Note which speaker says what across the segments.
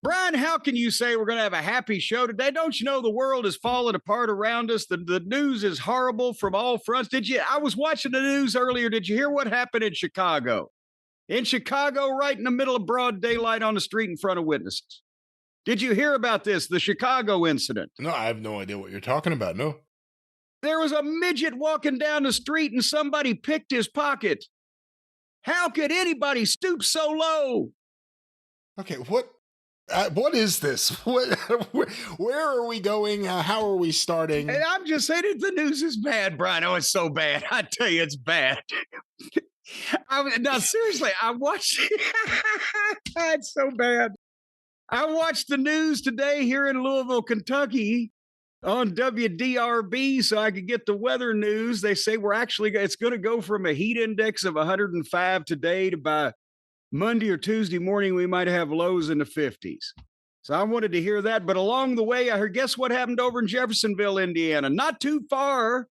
Speaker 1: Brian, how can you say we're going to have a happy show today? Don't you know the world is falling apart around us? The news is horrible from all fronts. I was watching the news earlier. Did you hear what happened in Chicago? In Chicago, right in the middle of broad daylight on the street in front of witnesses. Did you hear about this, the Chicago incident?
Speaker 2: No, I have no idea what you're talking about. No.
Speaker 1: There was a midget walking down the street and somebody picked his pocket. How could anybody stoop so low?
Speaker 2: Okay, what is this? Where are we going? How are we starting?
Speaker 1: And I'm just saying the news is bad, Brian. Oh, it's so bad. I tell you, it's bad. Now, seriously, I watched. It's so bad. I watched the news today here in Louisville, Kentucky on WDRB so I could get the weather news. They say it's going to go from a heat index of 105 today to by Monday or Tuesday morning, we might have lows in the 50s. So I wanted to hear that. But along the way, I heard, guess what happened over in Jeffersonville, Indiana? Not too far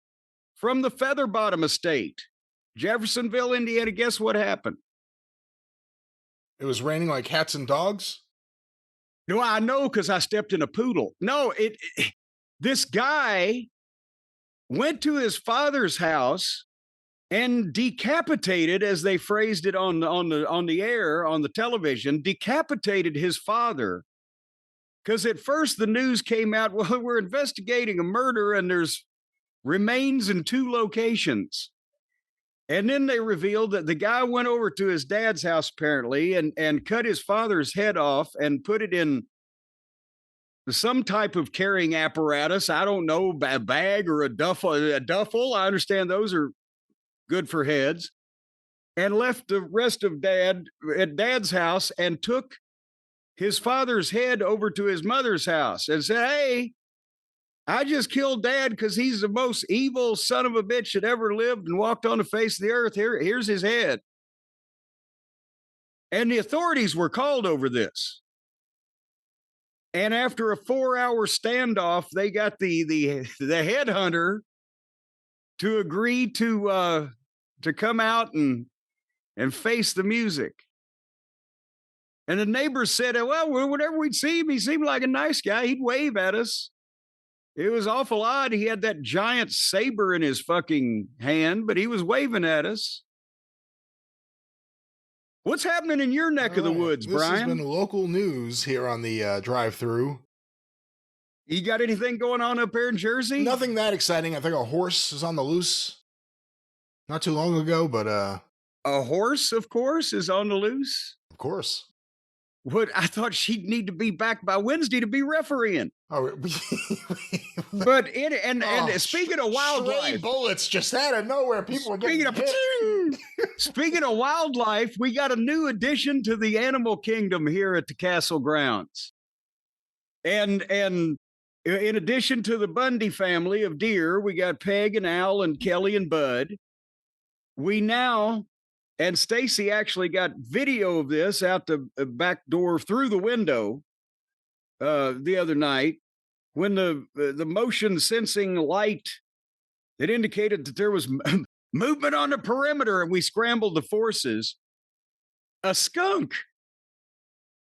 Speaker 1: from the Feather Bottom Estate. Jeffersonville, Indiana, guess what happened?
Speaker 2: It was raining like cats and dogs?
Speaker 1: No, I know because I stepped in a poodle. No, this guy went to his father's house and decapitated, as they phrased it on the air, on the television, decapitated his father. Because at first the news came out, well, we're investigating a murder and there's remains in 2 locations. And then they revealed that the guy went over to his dad's house, apparently, and cut his father's head off and put it in some type of carrying apparatus. I don't know, a bag or a duffel. I understand those are good for heads, and left the rest of dad at dad's house and took his father's head over to his mother's house and said, hey, I just killed dad because he's the most evil son of a bitch that ever lived and walked on the face of the earth. Here's his head. And the authorities were called over this. And after a 4-hour standoff, they got the headhunter to agree to come out and face the music. And the neighbors said, well, whenever we'd see him, he seemed like a nice guy. He'd wave at us. It was awful odd. He had that giant saber in his fucking hand, but he was waving at us. What's happening in your neck of the woods, Brian?
Speaker 2: This has been local news here on the Drive-Thru.
Speaker 1: You got anything going on up here in Jersey?
Speaker 2: Nothing that exciting. I think a horse is on the loose not too long ago, but
Speaker 1: a horse, of course, is on the loose.
Speaker 2: Of course.
Speaker 1: What I thought she'd need to be back by Wednesday to be refereeing.
Speaker 2: Oh,
Speaker 1: but speaking of wildlife,
Speaker 2: bullets just out of nowhere. People are getting hit.
Speaker 1: Speaking of wildlife, we got a new addition to the animal kingdom here at the castle grounds, and in addition to the Bundy family of deer, we got Peg and Al and Kelly and Bud. We now. And Stacy actually got video of this out the back door through the window the other night when the motion sensing light that indicated that there was movement on the perimeter, and we scrambled the forces. A skunk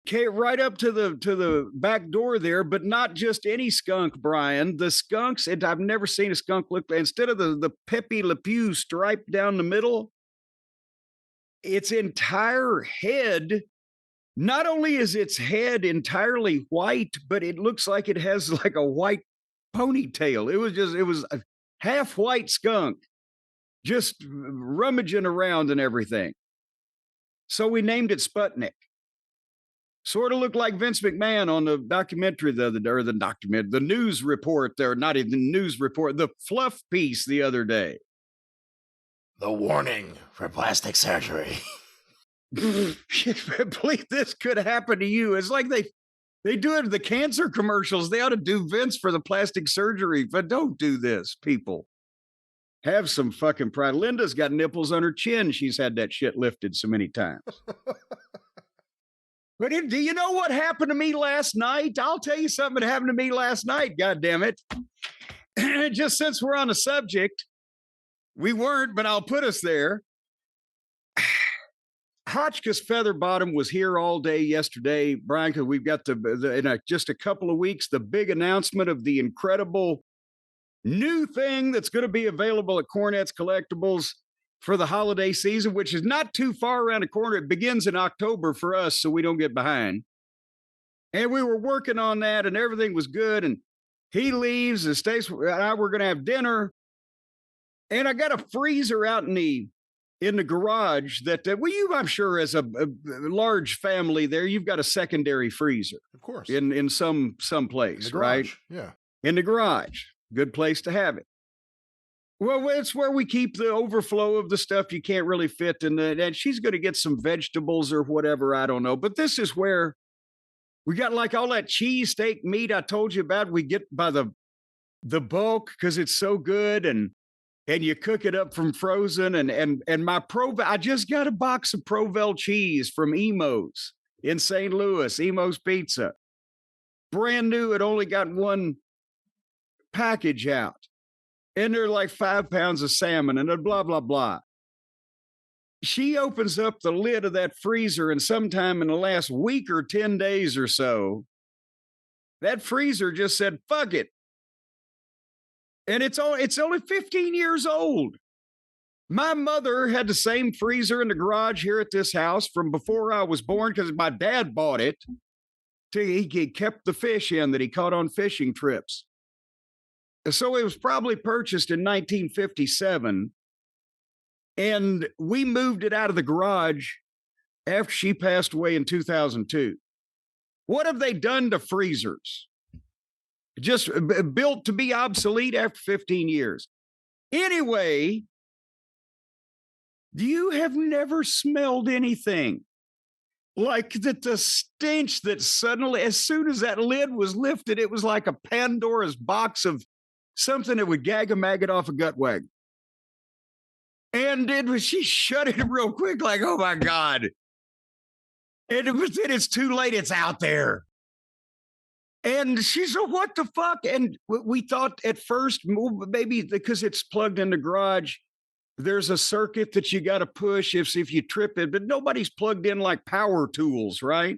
Speaker 1: came right up to the back door there, but not just any skunk, Brian. The skunks, and I've never seen a skunk look, instead of the Pepe Le Pew stripe down the middle, its entire head, not only is its head entirely white, but it looks like it has like a white ponytail. It was a half white skunk just rummaging around and everything. So we named it Sputnik. Sort of looked like Vince McMahon on the documentary the news report there, not even the news report, the fluff piece the other day.
Speaker 2: The warning for plastic surgery.
Speaker 1: Believe this could happen to you. It's like they do it in the cancer commercials. They ought to do Vince for the plastic surgery, but don't do this, people. Have some fucking pride. Linda's got nipples on her chin. She's had that shit lifted so many times. But do you know what happened to me last night? I'll tell you something that happened to me last night, goddammit. Just since we're on the subject, we weren't, but I'll put us there. Hotchkiss Featherbottom was here all day yesterday, Brian, because we've got just a couple of weeks, the big announcement of the incredible new thing that's going to be available at Cornette's Collectibles for the holiday season, which is not too far around the corner. It begins in October for us, so we don't get behind. And we were working on that, and everything was good. And he leaves, and Stace and I were going to have dinner. And I got a freezer out in the garage that I'm sure as a large family there, you've got a secondary freezer,
Speaker 2: of course,
Speaker 1: in some place, right?
Speaker 2: Yeah,
Speaker 1: in the garage, good place to have it. Well, it's where we keep the overflow of the stuff you can't really fit in and she's going to get some vegetables or whatever, I don't know. But this is where we got like all that cheese, steak, meat I told you about. We get by the bulk because it's so good, and you cook it up from frozen. And my I just got a box of Provel cheese from Emo's in St. Louis, Emo's Pizza. Brand new. It only got one package out. And they're like 5 pounds of salmon and blah, blah, blah. She opens up the lid of that freezer, and sometime in the last week or 10 days or so, that freezer just said, fuck it. And it's only 15 years old. My mother had the same freezer in the garage here at this house from before I was born because my dad bought it. He kept the fish in that he caught on fishing trips. So it was probably purchased in 1957. And we moved it out of the garage after she passed away in 2002. What have they done to freezers? Just built to be obsolete after 15 years. Anyway, you have never smelled anything like that. The stench that suddenly, as soon as that lid was lifted, it was like a Pandora's box of something that would gag a maggot off a gut wagon. And she shut it real quick, like, oh my God. And then it's too late, it's out there. And she said, what the fuck? And we thought at first, maybe because it's plugged in the garage, there's a circuit that you got to push if you trip it, but nobody's plugged in like power tools, right?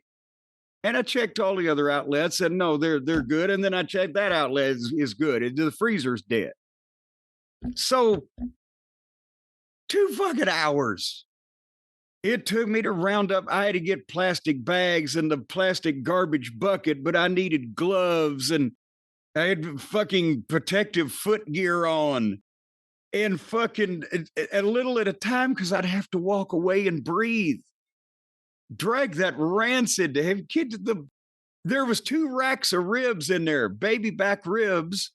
Speaker 1: And I checked all the other outlets and no, they're good. And then I checked that outlet is good. The freezer's dead. So 2 fucking hours it took me to round up. I had to get plastic bags and the plastic garbage bucket, but I needed gloves and I had fucking protective foot gear on and fucking a little at a time because I'd have to walk away and breathe. Drag that rancid to have kids. There was 2 racks of ribs in there, baby back ribs,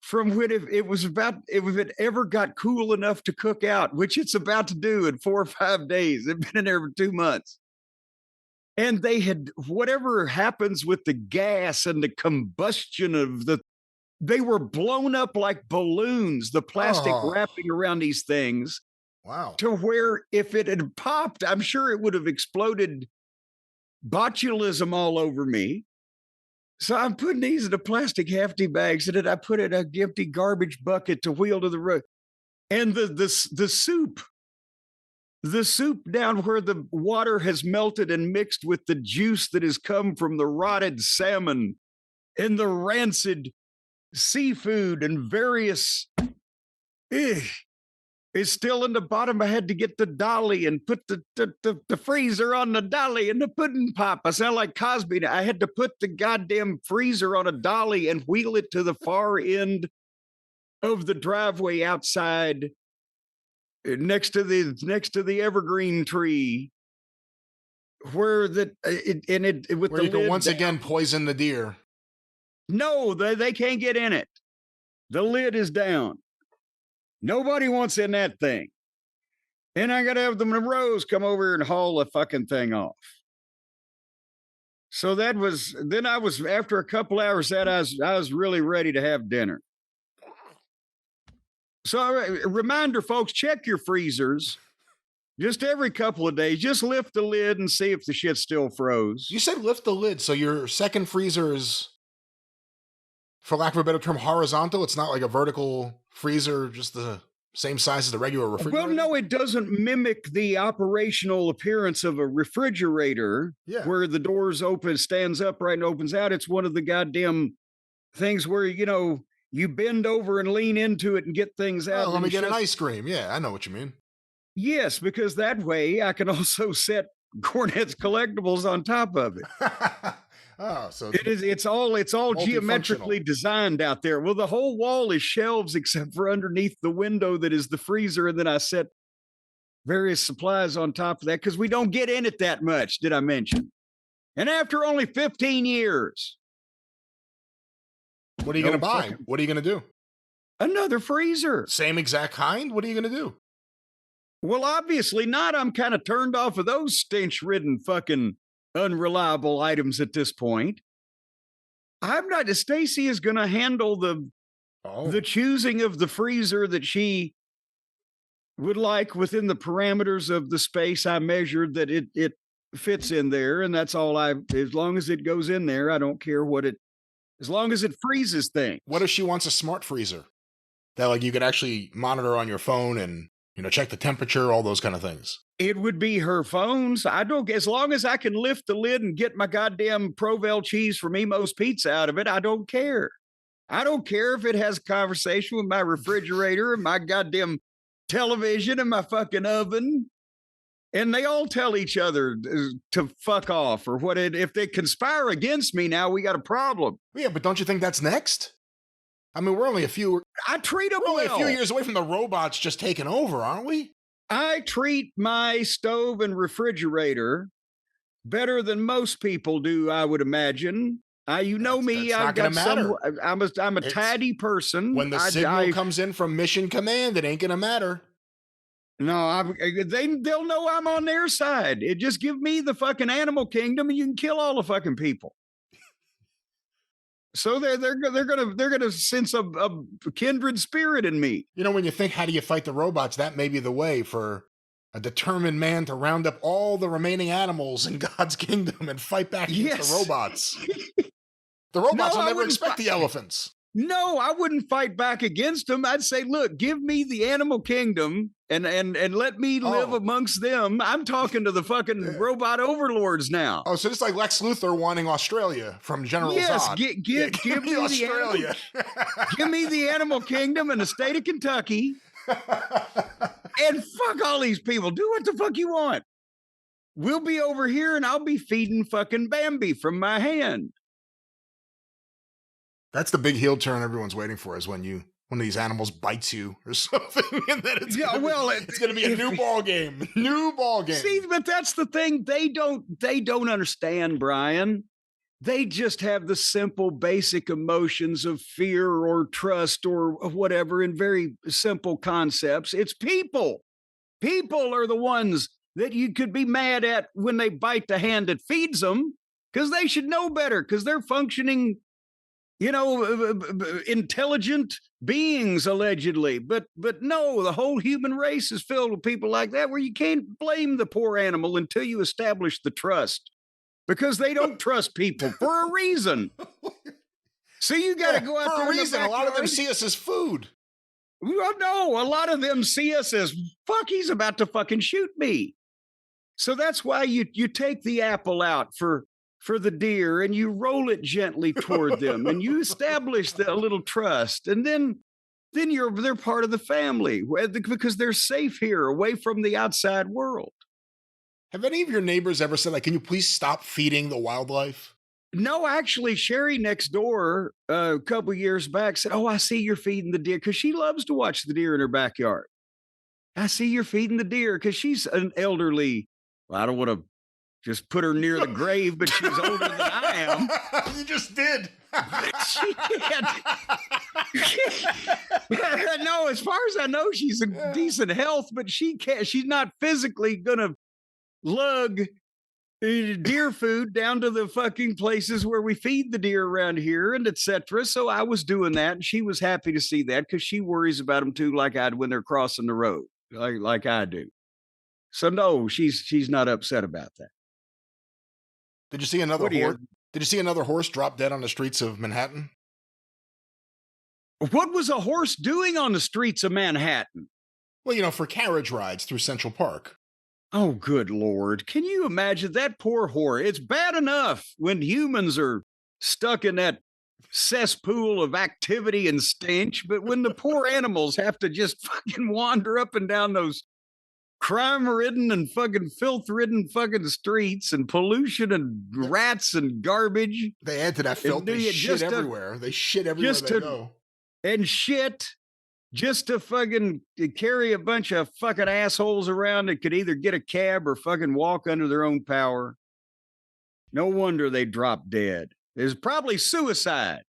Speaker 1: from when if it ever got cool enough to cook out, which it's about to do in 4 or 5 days. They've been in there for 2 months. And they had, whatever happens with the gas and the combustion of they were blown up like balloons, the plastic wrapping around these things.
Speaker 2: Wow.
Speaker 1: To where if it had popped, I'm sure it would have exploded botulism all over me. So I'm putting these in the plastic hefty bags, and then I put it in an empty garbage bucket to wheel to the road. And the soup down where the water has melted and mixed with the juice that has come from the rotted salmon and the rancid seafood and various is still in the bottom. I had to get the dolly and put the freezer on the dolly and the pudding pop. I sound like Cosby. I had to put the goddamn freezer on a dolly and wheel it to the far end of the driveway outside next to the evergreen tree where with
Speaker 2: where you can once again poison the deer.
Speaker 1: No, they can't get in it. The lid is down. Nobody wants in that thing. And I got to have the Monroes come over and haul the fucking thing off. So then I was, after a couple hours that I was really ready to have dinner. So reminder, folks, check your freezers just every couple of days. Just lift the lid and see if the shit still froze.
Speaker 2: You said lift the lid. So your second freezer is, for lack of a better term, horizontal. It's not like a vertical freezer, just the Same size as the regular refrigerator?
Speaker 1: Well, no, it doesn't mimic the operational appearance of a refrigerator where the doors open, stands upright and opens out. It's one of the goddamn things where, you bend over and lean into it and get things out.
Speaker 2: Oh, let me get an ice cream. Yeah, I know what you mean.
Speaker 1: Yes, because that way I can also set Cornette's collectibles on top of it.
Speaker 2: So
Speaker 1: it's all geometrically designed out there. Well, the whole wall is shelves except for underneath the window that is the freezer, and then I set various supplies on top of that because we don't get in it that much, did I mention? And after only 15 years.
Speaker 2: What are you going to buy? What are you going to do?
Speaker 1: Another freezer.
Speaker 2: Same exact kind? What are you going to do?
Speaker 1: Well, obviously not. I'm kind of turned off of those stench-ridden fucking unreliable items at this point. I'm not. Stacy is going to handle the choosing of the freezer that she would like within the parameters of the space I measured that it fits in there, and that's all as long as it goes in there, I don't care as long as it freezes things.
Speaker 2: What if she wants a smart freezer that you could actually monitor on your phone and check the temperature, all those kind of things?
Speaker 1: It would be her phones. As long as I can lift the lid and get my goddamn Provel cheese from Emo's Pizza out of it, I don't care. I don't care if it has a conversation with my refrigerator and my goddamn television and my fucking oven. And they all tell each other to fuck off or what. If they conspire against me now, we got a problem.
Speaker 2: Yeah, but don't you think that's next? I mean, we're only a few years away from the robots just taking over, aren't we?
Speaker 1: I treat my stove and refrigerator better than most people do, I would imagine. You know me.
Speaker 2: I'm
Speaker 1: a tidy person.
Speaker 2: When the signal comes in from Mission Command, it ain't gonna matter.
Speaker 1: No, they'll know I'm on their side. Just give me the fucking animal kingdom, and you can kill all the fucking people. So they're gonna sense a kindred spirit in me.
Speaker 2: When you think, how do you fight the robots? That may be the way for a determined man to round up all the remaining animals in God's kingdom and fight back against the robots. The robots will never expect the elephants.
Speaker 1: No, I wouldn't fight back against them. I'd say, look, give me the animal kingdom and let me live amongst them. I'm talking to the fucking robot overlords now.
Speaker 2: Oh, so it's like Lex Luthor wanting Australia from General Zod.
Speaker 1: Give me Australia. Give me the animal kingdom and the state of Kentucky. And fuck all these people. Do what the fuck you want. We'll be over here and I'll be feeding fucking Bambi from my hand.
Speaker 2: That's the big heel turn everyone's waiting for, is when one of these animals bites you or something, and then it's going to be a new ball game. New ball game.
Speaker 1: See, but that's the thing. They don't understand, Brian. They just have the simple, basic emotions of fear or trust or whatever in very simple concepts. It's people. People are the ones that you could be mad at when they bite the hand that feeds them, because they should know better, because they're functioning, intelligent beings, allegedly. But no, the whole human race is filled with people like that, where you can't blame the poor animal until you establish the trust, because they don't trust people for a reason. So you got to go out there.
Speaker 2: For a reason. A lot of them see us as food.
Speaker 1: Well, no, a lot of them see us as, fuck, he's about to fucking shoot me. So that's why you take the apple out for the deer and you roll it gently toward them and you establish a little trust. And then they're part of the family because they're safe here away from the outside world.
Speaker 2: Have any of your neighbors ever said, can you please stop feeding the wildlife?
Speaker 1: No, actually, Sherry next door a couple years back said, "Oh, I see you're feeding the deer," because she loves to watch the deer in her backyard. I see you're feeding the deer because she's an elderly. Well, I don't want to just put her near the grave, but she's older than I am.
Speaker 2: You just did.
Speaker 1: She can't. No, as far as I know, she's in decent health, but she can't. She's not physically gonna lug deer food down to the fucking places where we feed the deer around here and etc. So I was doing that, and she was happy to see that because she worries about them too, like I do when they're crossing the road, like I do. So no, she's not upset about that.
Speaker 2: Did you see another horse? Did you see another horse drop dead on the streets of Manhattan?
Speaker 1: What was a horse doing on the streets of Manhattan?
Speaker 2: Well, for carriage rides through Central Park.
Speaker 1: Oh, good Lord. Can you imagine that poor whore? It's bad enough when humans are stuck in that cesspool of activity and stench, but when the poor animals have to just fucking wander up and down those crime-ridden and fucking filth-ridden fucking streets and pollution and rats and garbage.
Speaker 2: They add to that filth. They shit everywhere. They shit everywhere they go.
Speaker 1: And shit just to fucking carry a bunch of fucking assholes around that could either get a cab or fucking walk under their own power. No wonder they dropped dead. It's probably suicide.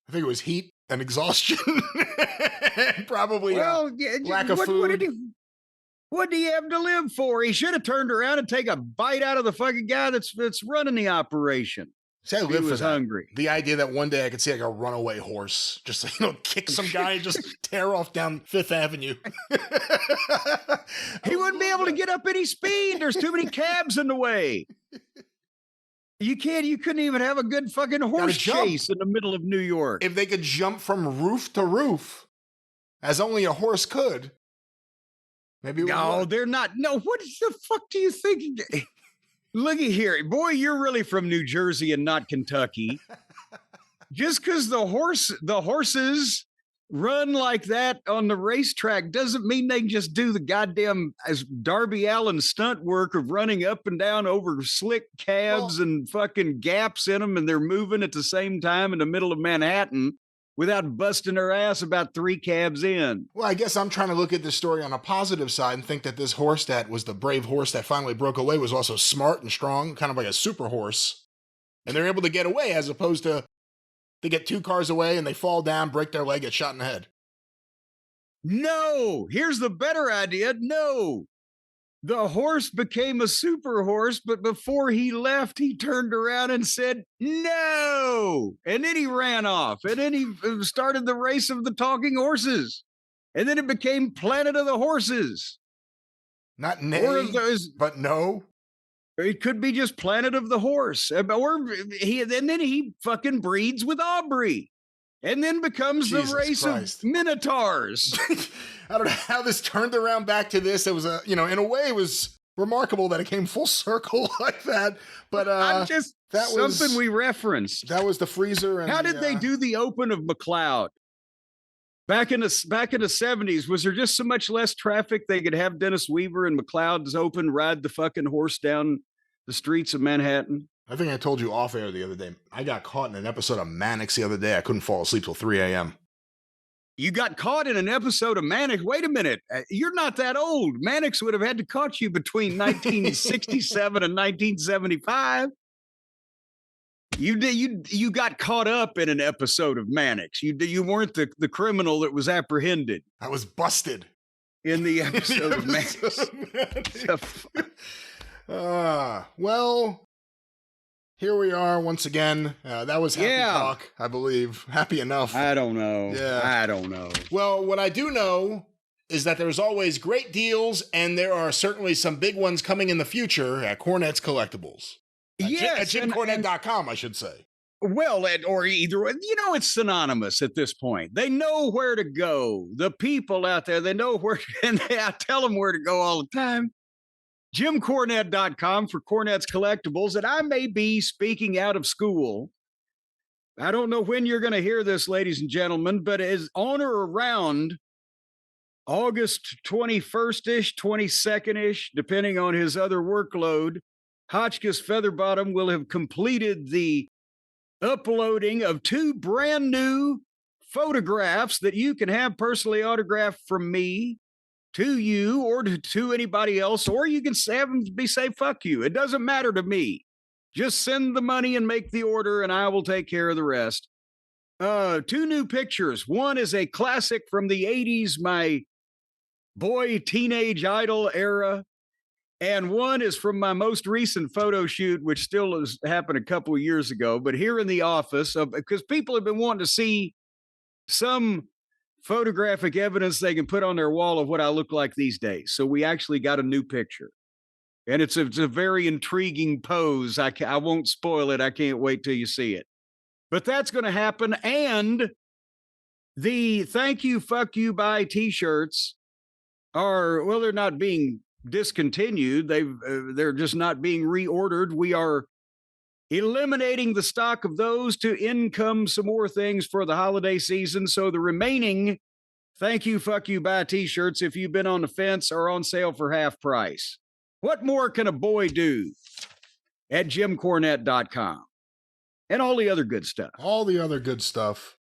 Speaker 2: I think it was heat and exhaustion. Probably lack of food.
Speaker 1: What do you have to live for? He should have turned around and take a bite out of the fucking guy that's running the operation.
Speaker 2: See, I live
Speaker 1: he was hungry.
Speaker 2: The idea that one day I could see like a runaway horse, just kick some guy and just tear off down Fifth Avenue.
Speaker 1: He wouldn't be able to get up any speed. There's too many cabs in the way. You couldn't even have a good fucking horse chase in the middle of New York.
Speaker 2: If they could jump from roof to roof, as only a horse could, maybe.
Speaker 1: No, they're not. No, what the fuck do you think? Looky here. Boy, you're really from New Jersey and not Kentucky. Just because the horses run like that on the racetrack doesn't mean they can just do the goddamn as Darby Allin stunt work of running up and down over slick cabs and fucking gaps in them, and they're moving at the same time in the middle of Manhattan without busting their ass about 3 cabs in.
Speaker 2: Well, I guess I'm trying to look at this story on a positive side and think that this horse that was the brave horse that finally broke away was also smart and strong, kind of like a super horse. And they're able to get away as opposed to they get 2 cars away and they fall down, break their leg, get shot in the head.
Speaker 1: No, here's the better idea. No. The horse became a super horse, but before he left, he turned around and said, no. And then he ran off. And then he started the race of the talking horses. And then it became Planet of the Horses.
Speaker 2: Not nay, but no.
Speaker 1: It could be just Planet of the Horse. And then he fucking breeds with Aubrey. And then becomes Jesus the race Christ. Of Minotaurs.
Speaker 2: I don't know how this turned around back to this. It was in a way, it was remarkable that it came full circle like that. But
Speaker 1: that was something we referenced.
Speaker 2: That was the freezer. And
Speaker 1: how did they do the open of McLeod? Back in the 70s, was there just so much less traffic they could have Dennis Weaver and McLeod's open ride the fucking horse down the streets of Manhattan?
Speaker 2: I think I told you off air the other day. I got caught in an episode of Mannix the other day. I couldn't fall asleep till 3 a.m.
Speaker 1: You got caught in an episode of Mannix? Wait a minute. You're not that old. Mannix would have had to caught you between 1967 and 1975. You got caught up in an episode of Mannix. You weren't the criminal that was apprehended.
Speaker 2: I was busted.
Speaker 1: In the episode of Mannix.
Speaker 2: Well, here we are once again. That was happy talk, I believe. Happy enough.
Speaker 1: I don't know.
Speaker 2: Yeah.
Speaker 1: I don't know.
Speaker 2: Well, what I do know is that there's always great deals, and there are certainly some big ones coming in the future at Cornette's Collectibles. At JimCornette.com, I should say.
Speaker 1: Well, or either, it's synonymous at this point. They know where to go. The people out there, they know where, and I tell them where to go all the time. JimCornette.com for Cornette's Collectibles. And I may be speaking out of school. I don't know when you're going to hear this, ladies and gentlemen, but as on or around August 21st-ish, 22nd-ish, depending on his other workload, Hotchkiss Featherbottom will have completed the uploading of 2 brand new photographs that you can have personally autographed from me to you or to anybody else, or you can have them say, fuck you. It doesn't matter to me. Just send the money and make the order, and I will take care of the rest. 2 new pictures. One is a classic from the 80s, my boy teenage idol era. And one is from my most recent photo shoot, which still has happened a couple of years ago, but here in the office, because people have been wanting to see some photographic evidence they can put on their wall of what I look like these days. So we actually got a new picture. And it's a very intriguing pose. I won't spoil it. I can't wait till you see it. But that's going to happen. And the thank you, fuck you, bye t-shirts they're not being discontinued. They're just not being reordered. We are eliminating the stock of those to income some more things for the holiday season. So the remaining thank you, fuck you, buy t-shirts, if you've been on the fence, are on sale for half price. What more can a boy do at JimCornette.com? And all the other good stuff.
Speaker 2: All the other good stuff.